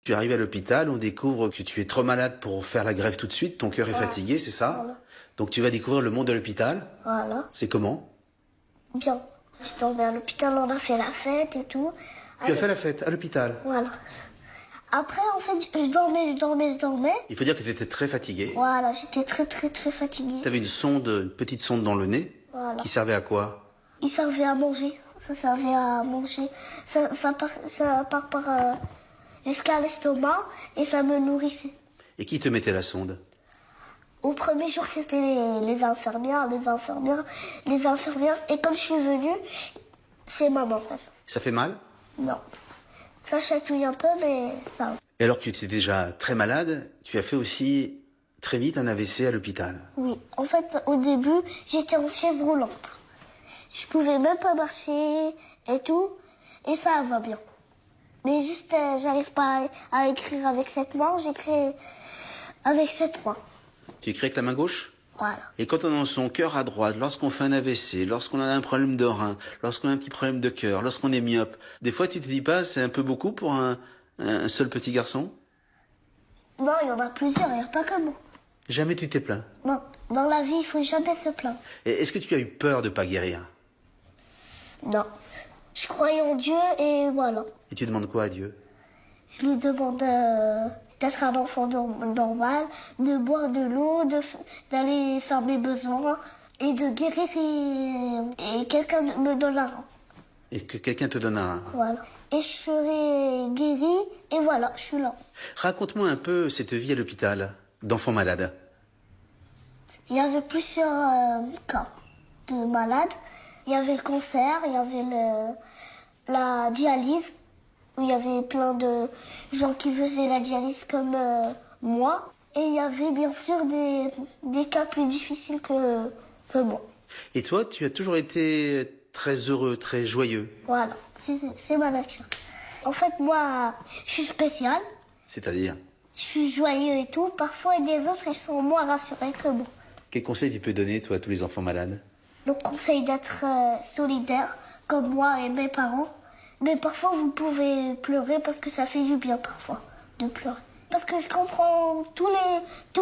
Tu arrives à l'hôpital, on découvre que tu es trop malade pour faire la greffe tout de suite, ton cœur est fatigué, c'est ça? Voilà. Donc tu vas découvrir le monde de l'hôpital. Voilà. C'est comment? Bien. Je dormais à l'hôpital, on a fait la fête et tout. Tu as fait la fête à l'hôpital. Voilà. Après, en fait, je dormais. Il faut dire que tu étais très fatigué. Voilà, j'étais très fatiguée. Tu avais une petite sonde dans le nez. Voilà. Qui servait à quoi? Il servait à manger. Ça servait à manger. Ça part jusqu'à l'estomac et ça me nourrissait. Et qui te mettait la sonde? Au premier jour, c'était les infirmières. Et comme je suis venue, c'est maman, en fait. Ça fait mal? Non. Ça chatouille un peu, mais ça va. Et alors que tu étais déjà très malade, tu as fait aussi très vite un AVC à l'hôpital. Oui. En fait, au début, j'étais en chaise roulante. Je pouvais même pas marcher et tout. Et ça va bien. Mais juste, j'arrive pas à écrire avec cette main, j'écris avec cette main. Tu écris avec la main gauche? Voilà. Et quand on a son cœur à droite, lorsqu'on fait un AVC, lorsqu'on a un problème de rein, lorsqu'on a un petit problème de cœur, lorsqu'on est myope, des fois tu te dis pas c'est un peu beaucoup pour un seul petit garçon? Non, il y en a plusieurs, il n'y a pas que moi. Jamais tu t'es plaint? Non, dans la vie, il faut jamais se plaindre. Et est-ce que tu as eu peur de pas guérir? Non. Je croyais en Dieu et voilà. Et tu demandes quoi à Dieu? Je lui demande d'être un enfant normal, de boire de l'eau, d'aller faire mes besoins et de guérir et quelqu'un me donne un rein. Et que quelqu'un te donne un rein. Voilà. Et je serai guérie et voilà, je suis là. Raconte-moi un peu cette vie à l'hôpital d'enfant malade. Il y avait plusieurs cas de malades. Il y avait le cancer, il y avait la dialyse, où il y avait plein de gens qui faisaient la dialyse comme moi. Et il y avait bien sûr des cas plus difficiles que moi. Et toi, tu as toujours été très heureux, très joyeux. Voilà, c'est ma nature. En fait, moi, je suis spécial, C'est-à-dire, je suis joyeux et tout. Parfois, il y a des autres, ils sont moins rassurés que moi. quel conseil tu peux donner, toi, à tous les enfants malades? Le conseil d'être solidaire, comme moi et mes parents. Mais parfois, vous pouvez pleurer parce que ça fait du bien, parfois, de pleurer. Parce que je comprends tous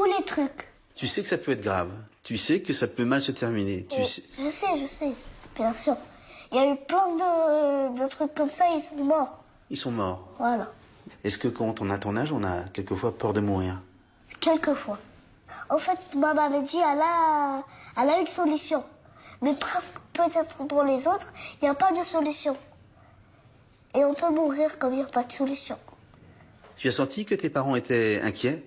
les trucs. Tu sais que ça peut être grave. Tu sais que ça peut mal se terminer. Tu sais... Je sais, bien sûr. Il y a eu plein de trucs comme ça, ils sont morts. Ils sont morts. Voilà, Est-ce que quand on a ton âge, on a quelquefois peur de mourir? quelquefois. En fait, ma maladie, elle a une solution. Mais presque peut-être pour les autres, il n'y a pas de solution. Et on peut mourir comme il n'y a pas de solution. Tu as senti que tes parents étaient inquiets?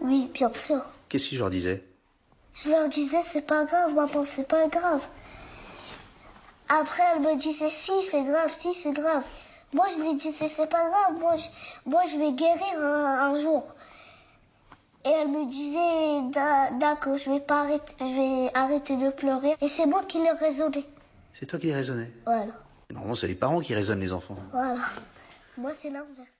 Oui, bien sûr. Qu'est-ce que tu leur disais? Je leur disais, c'est pas grave, maman, c'est pas grave. Après, elle me disait, si, c'est grave, si, c'est grave. Moi, je lui disais, c'est pas grave, moi, je vais guérir un jour. Et elle me disait, d'accord, je vais arrêter de pleurer. Et c'est moi qui l'ai raisonné. C'est toi qui les raisonnais. Voilà, Normalement, c'est les parents qui raisonnent les enfants. voilà. Moi, c'est l'inverse.